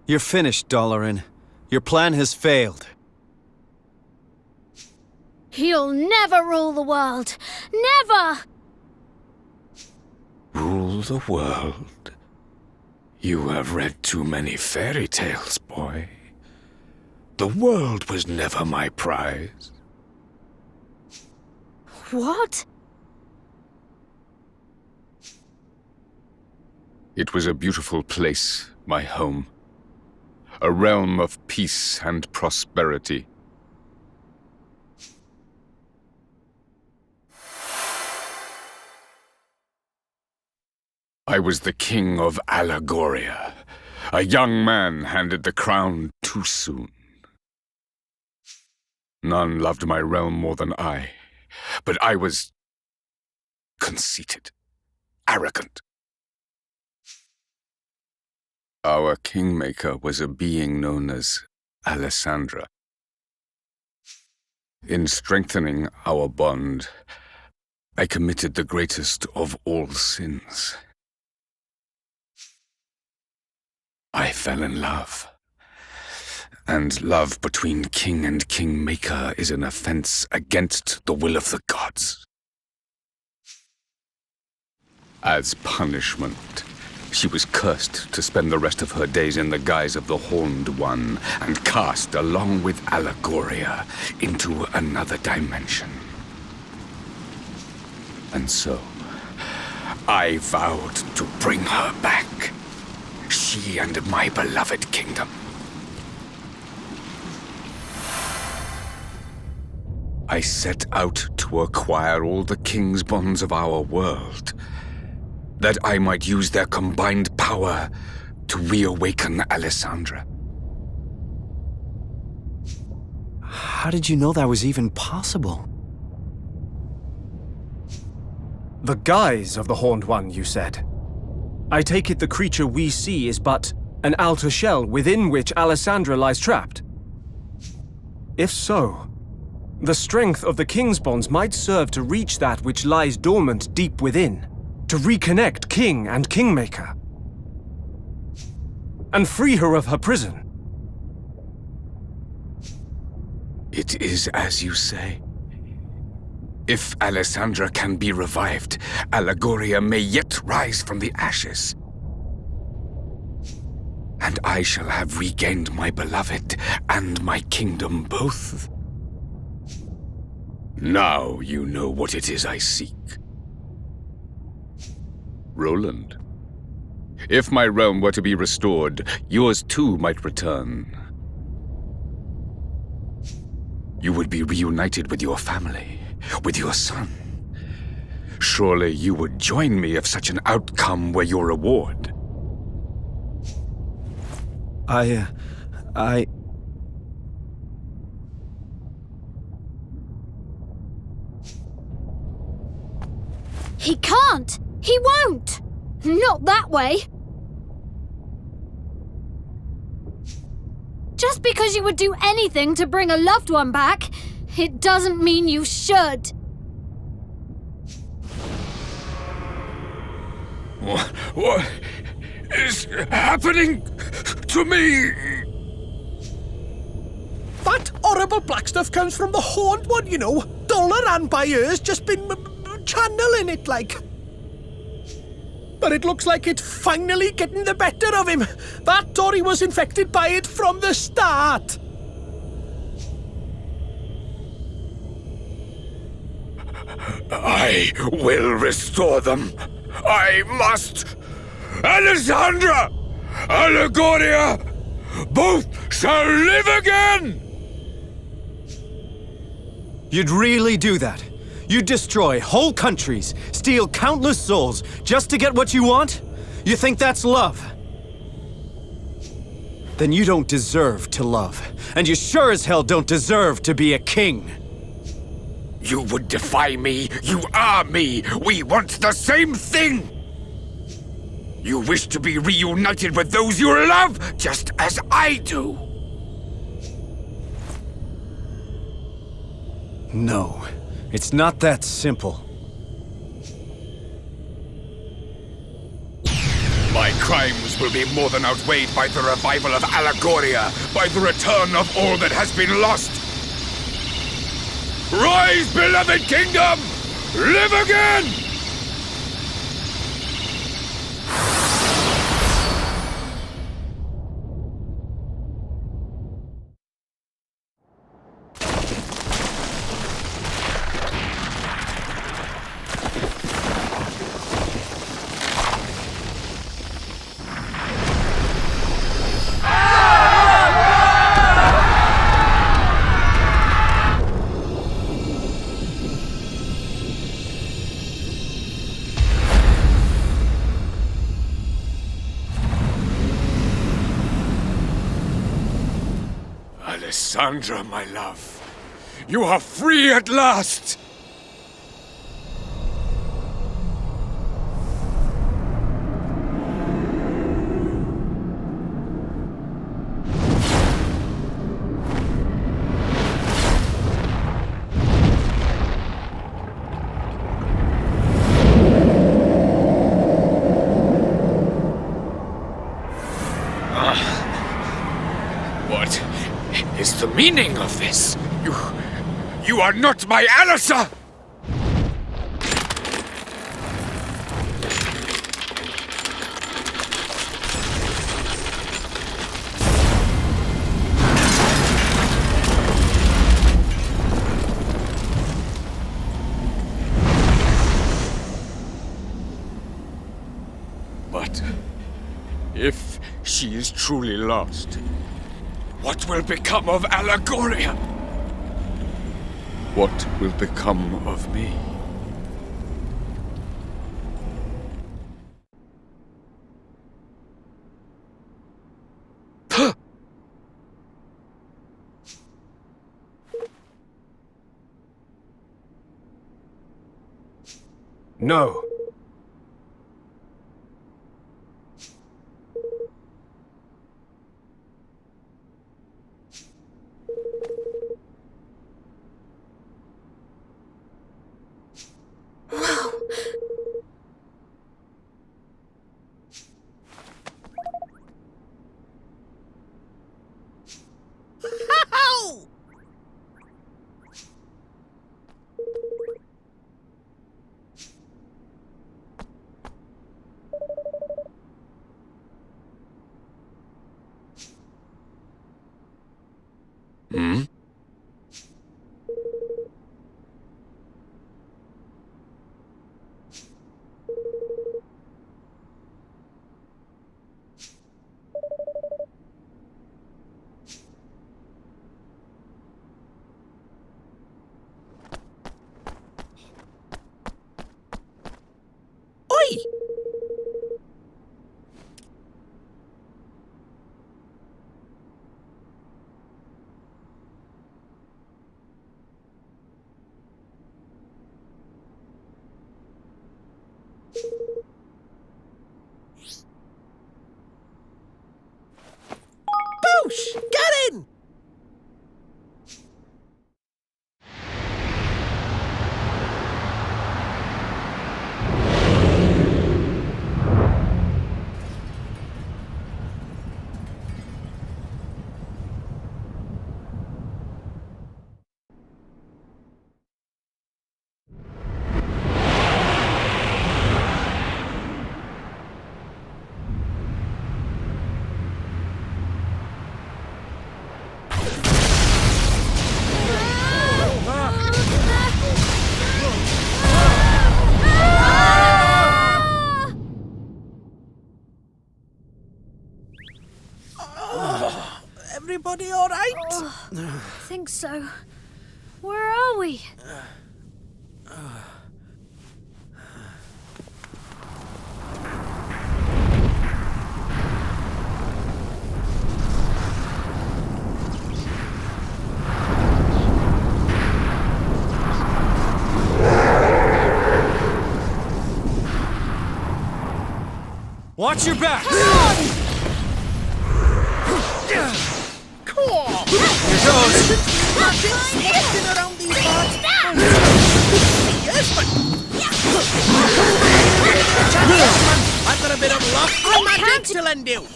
You're finished, Dalaran. Your plan has failed. You'll never rule the world! Never! Rule the world? You have read too many fairy tales, boy. The world was never my prize. What? It was a beautiful place, my home. A realm of peace and prosperity. I was the king of Allegoria. A young man handed the crown too soon. None loved my realm more than I, but I was conceited, arrogant. Our kingmaker was a being known as Alessandra. In strengthening our bond, I committed the greatest of all sins. I fell in love. And love between king and kingmaker is an offense against the will of the gods. As punishment, she was cursed to spend the rest of her days in the guise of the Horned One and cast along with Allegoria into another dimension. And so, I vowed to bring her back. She and my beloved kingdom. I set out to acquire all the king's bonds of our world, that I might use their combined power to reawaken Alessandra. How did you know that was even possible? The guise of the Horned One, you said. I take it the creature we see is but an outer shell within which Alessandra lies trapped. If so, the strength of the King's bonds might serve to reach that which lies dormant deep within, to reconnect King and Kingmaker, and free her of her prison. It is as you say. If Alessandra can be revived, Allegoria may yet rise from the ashes. And I shall have regained my beloved and my kingdom both. Now you know what it is I seek. Roland, if my realm were to be restored, yours too might return. You would be reunited with your family, with your son. Surely you would join me if such an outcome were your reward. He can't! He won't! Not that way! Just because you would do anything to bring a loved one back, it doesn't mean you should. What is happening to me? That horrible black stuff comes from the Horned One, you know. Dalaran by ears just been channeling it like. But it looks like it's finally getting the better of him. That Tory was infected by it from the start. I will restore them. I must. Alessandra! Allegoria! Both shall live again! You'd really do that? You'd destroy whole countries, steal countless souls, just to get what you want? You think that's love? Then you don't deserve to love. And you sure as hell don't deserve to be a king. You would defy me. You are me. We want the same thing. You wish to be reunited with those you love, just as I do. No, it's not that simple. My crimes will be more than outweighed by the revival of Allegoria, by the return of all that has been lost. Rise, beloved kingdom! Live again! Alessandra, my love, you are free at last! What is the meaning of this? You are not my Alissa! But if she is truly lost, what will become of Allegoria? What will become of me? No. Hmm? Oi! Boosh! Get in! Everybody all right? I think so. Where are we? Watch your back! Cool! Here goes! Walking around these parts. Yes, but... I've got a bit of luck. I can't can do.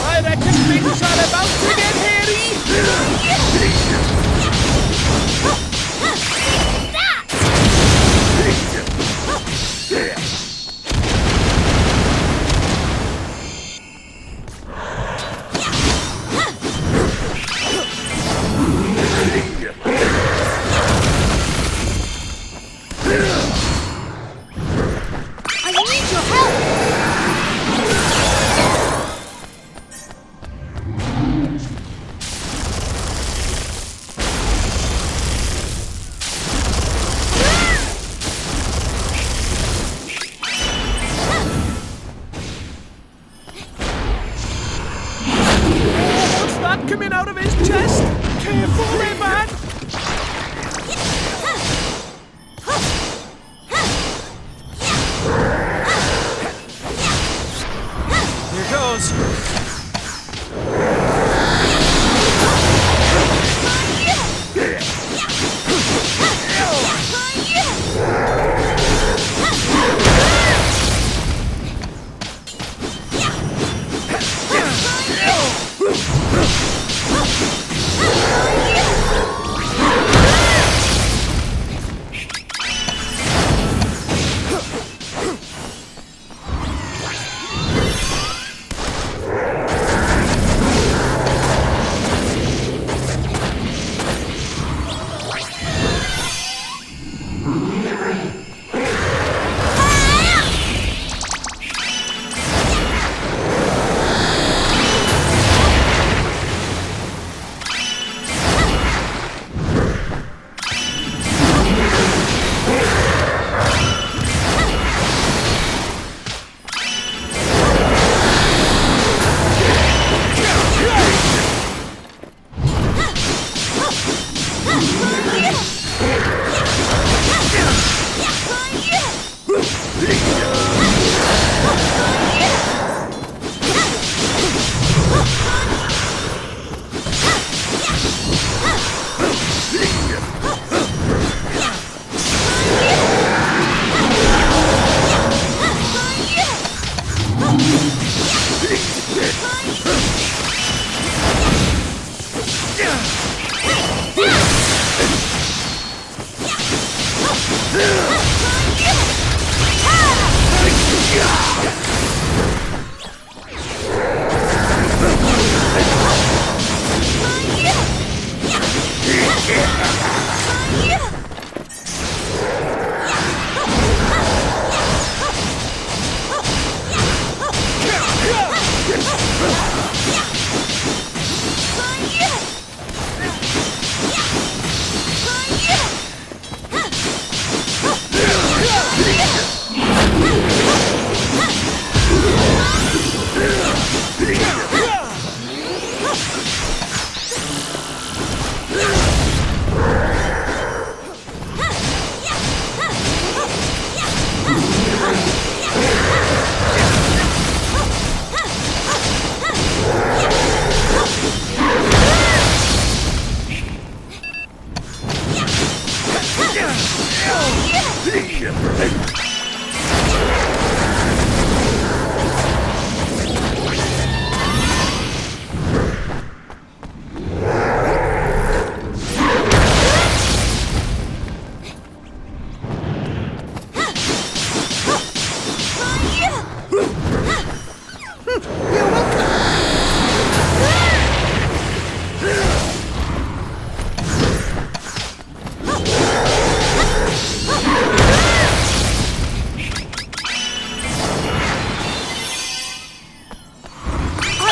I reckon things are about to get hairy! I need your help! What's that coming out of his chest? Careful there, man! Here goes.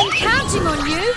I'm counting on you.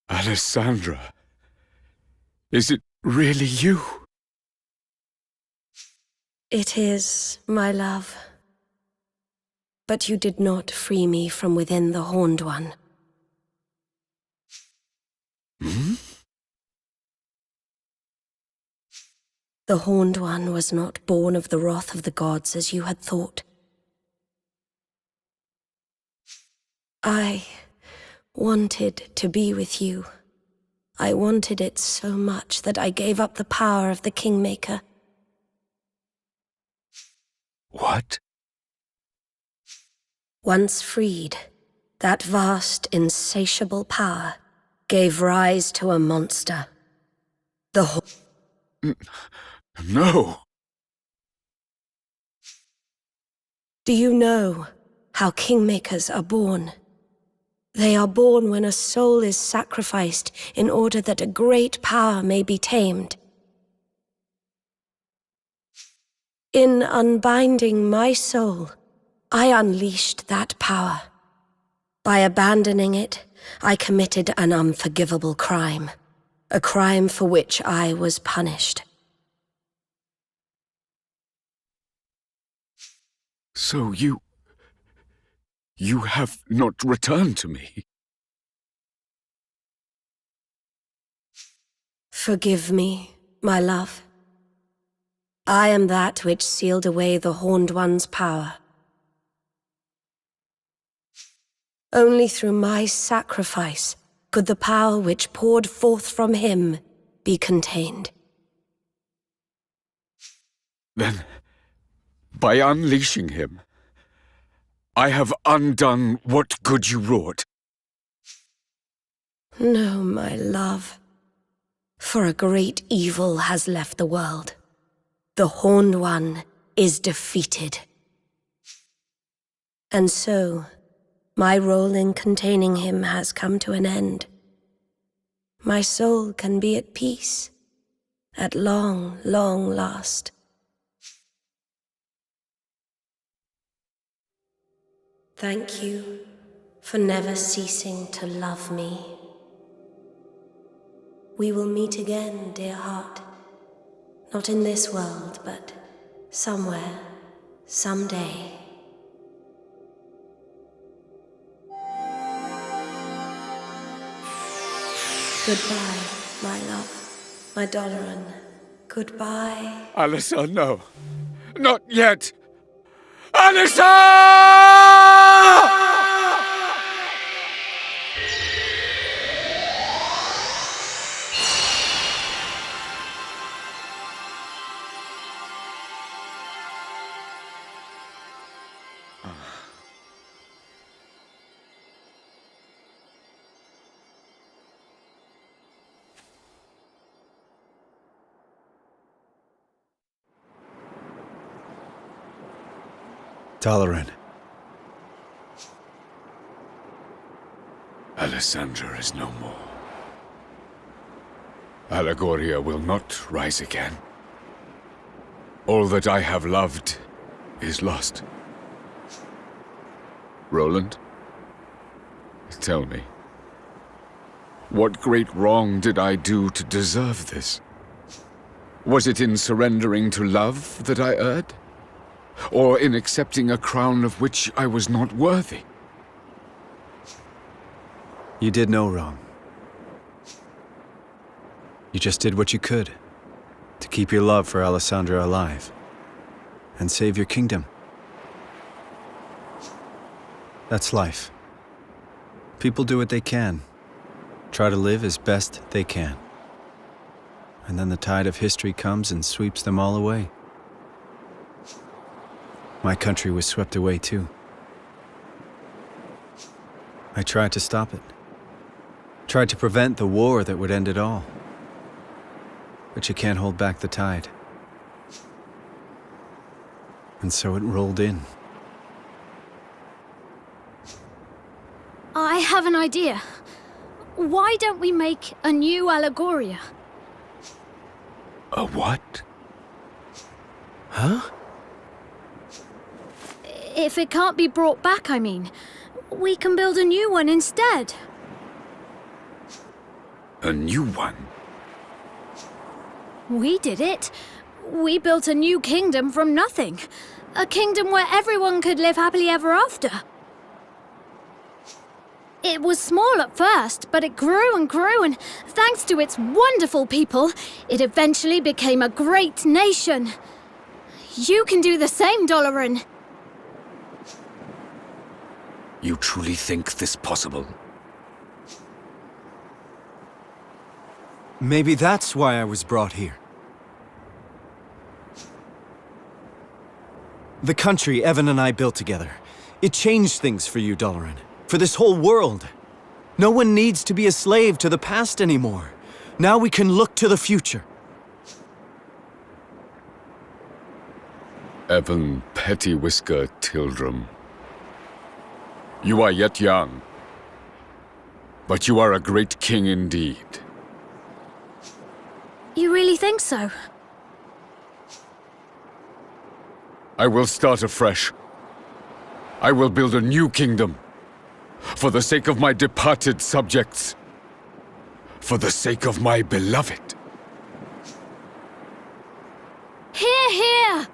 Alessandra, is it really you? It is, my love. But you did not free me from within the Horned One. Hmm? The Horned One was not born of the wrath of the gods as you had thought. I wanted to be with you. I wanted it so much that I gave up the power of the Kingmaker. What? Once freed, that vast, insatiable power gave rise to a monster. No! Do you know how Kingmakers are born? They are born when a soul is sacrificed in order that a great power may be tamed. In unbinding my soul, I unleashed that power. By abandoning it, I committed an unforgivable crime. A crime for which I was punished. So you have not returned to me? Forgive me, my love. I am that which sealed away the Horned One's power. Only through my sacrifice could the power which poured forth from him be contained. Then, by unleashing him, I have undone what good you wrought. No, my love. For a great evil has left the world. The Horned One is defeated. And so, my role in containing him has come to an end. My soul can be at peace, at long, long last. Thank you for never ceasing to love me. We will meet again, dear heart. Not in this world, but somewhere, someday. Goodbye, my love, my Doloran. Goodbye. Alyssa, no. Not yet! Alyssa! Dalaran. Alessandra is no more. Allegoria will not rise again. All that I have loved is lost. Roland, tell me, what great wrong did I do to deserve this? Was it in surrendering to love that I erred? Or in accepting a crown of which I was not worthy? You did no wrong. You just did what you could to keep your love for Alessandra alive and save your kingdom. That's life. People do what they can, try to live as best they can. And then the tide of history comes and sweeps them all away. My country was swept away too. I tried to stop it. Tried to prevent the war that would end it all. But you can't hold back the tide. And so it rolled in. I have an idea. Why don't we make a new Allegoria? A what? Huh? If it can't be brought back, I mean, we can build a new one instead. A new one? We did it. We built a new kingdom from nothing. A kingdom where everyone could live happily ever after. It was small at first, but it grew and grew, and thanks to its wonderful people, it eventually became a great nation. You can do the same, Doloran. You truly think this possible? Maybe that's why I was brought here. The country Evan and I built together, it changed things for you, Doloran. For this whole world. No one needs to be a slave to the past anymore. Now we can look to the future. Evan Pettywhisker Tildrum. You are yet young, but you are a great king indeed. You really think so? I will start afresh. I will build a new kingdom. For the sake of my departed subjects. For the sake of my beloved. Hear, hear!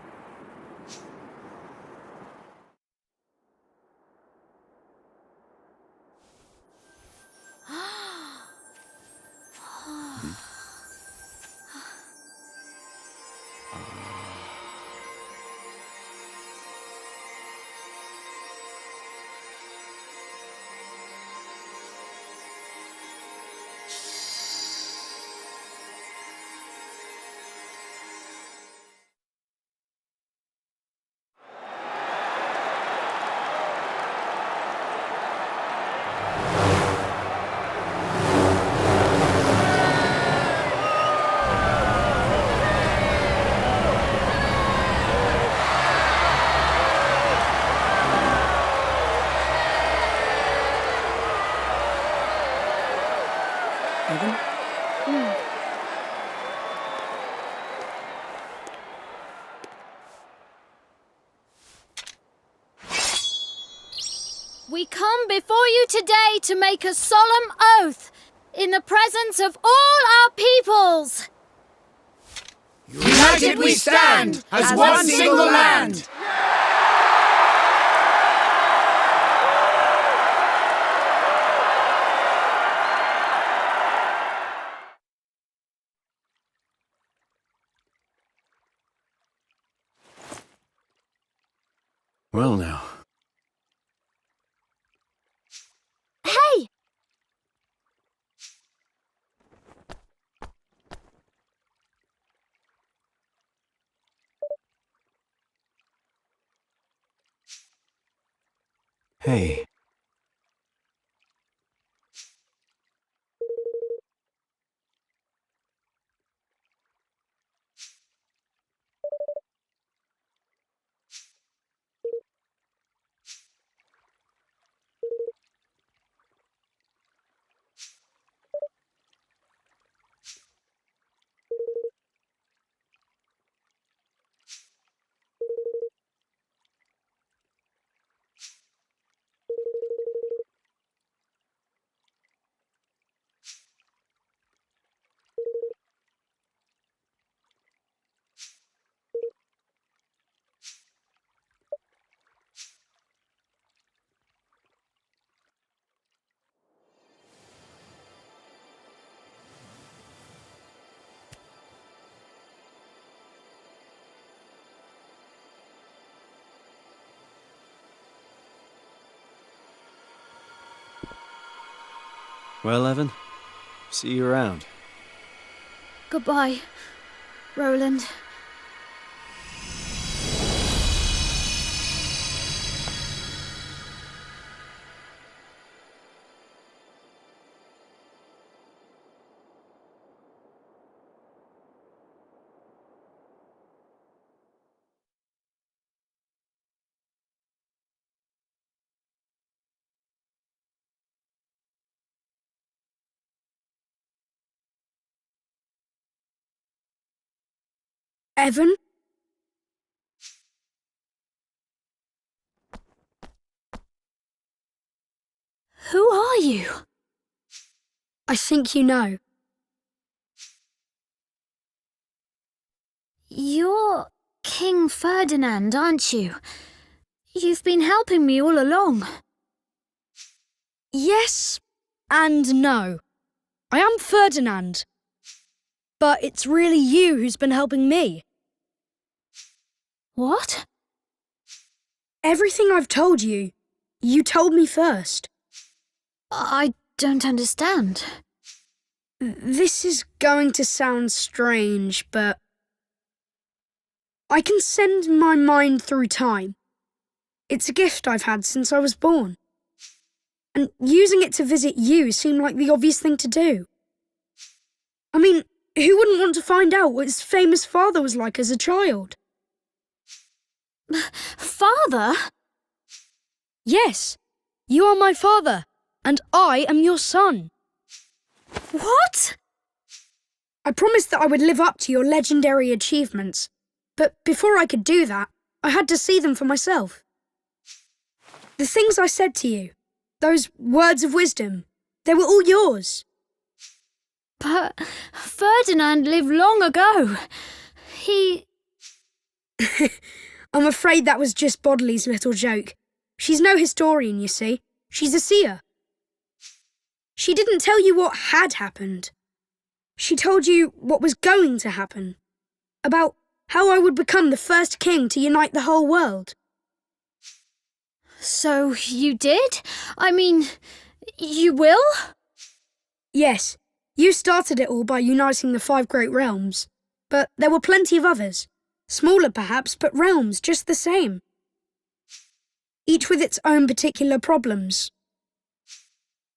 We come before you today to make a solemn oath in the presence of all our peoples. United we stand as one single land. Well now. Hey! Hey. Well, Evan, see you around. Goodbye, Roland. Evan? Who are you? I think you know. You're King Ferdinand, aren't you? You've been helping me all along. Yes and no. I am Ferdinand. But it's really you who's been helping me. What? Everything I've told you, you told me first. I don't understand. This is going to sound strange, but I can send my mind through time. It's a gift I've had since I was born. And using it to visit you seemed like the obvious thing to do. I mean, who wouldn't want to find out what his famous father was like as a child? Father? Yes, you are my father, and I am your son. What? I promised that I would live up to your legendary achievements, but before I could do that, I had to see them for myself. The things I said to you, those words of wisdom, they were all yours. But Ferdinand lived long ago. He... I'm afraid that was just Bodley's little joke. She's no historian, you see. She's a seer. She didn't tell you what had happened. She told you what was going to happen. About how I would become the first king to unite the whole world. So you did? I mean, you will? Yes, you started it all by uniting the 5 great realms. But there were plenty of others. Smaller perhaps, but realms just the same. Each with its own particular problems.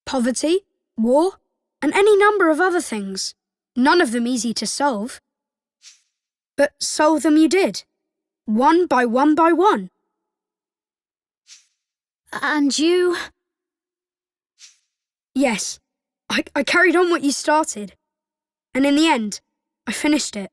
Poverty, war, and any number of other things. None of them easy to solve. But solve them you did. One by one by one. And you? Yes, I carried on what you started. And in the end, I finished it.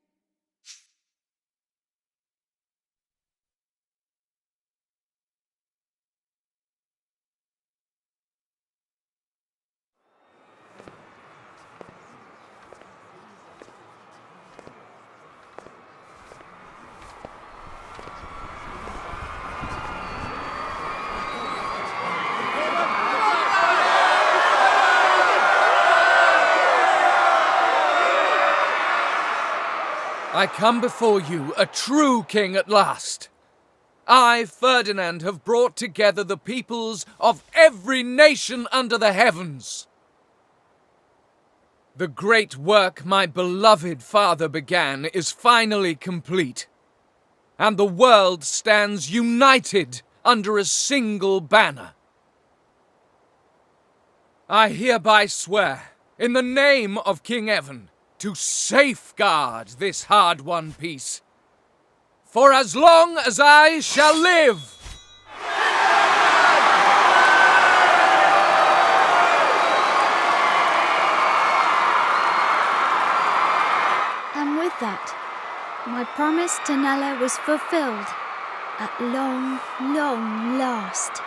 I come before you, a true king at last. I, Ferdinand, have brought together the peoples of every nation under the heavens. The great work my beloved father began is finally complete, and the world stands united under a single banner. I hereby swear, in the name of King Evan, to safeguard this hard-won peace, for as long as I shall live. And with that, my promise to Nella was fulfilled at long, long last.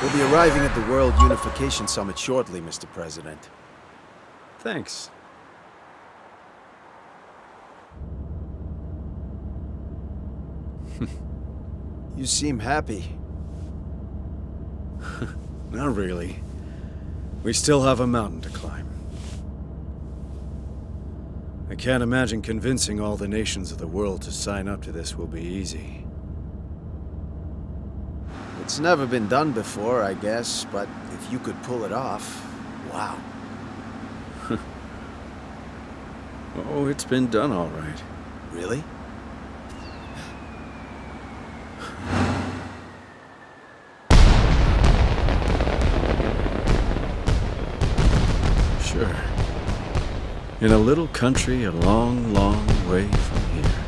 We'll be arriving at the World Unification Summit shortly, Mr. President. Thanks. You seem happy. Not really. We still have a mountain to climb. I can't imagine convincing all the nations of the world to sign up to this will be easy. It's never been done before, I guess, but if you could pull it off, wow. Oh, it's been done all right. Really? Sure. In a little country a long, long way from here.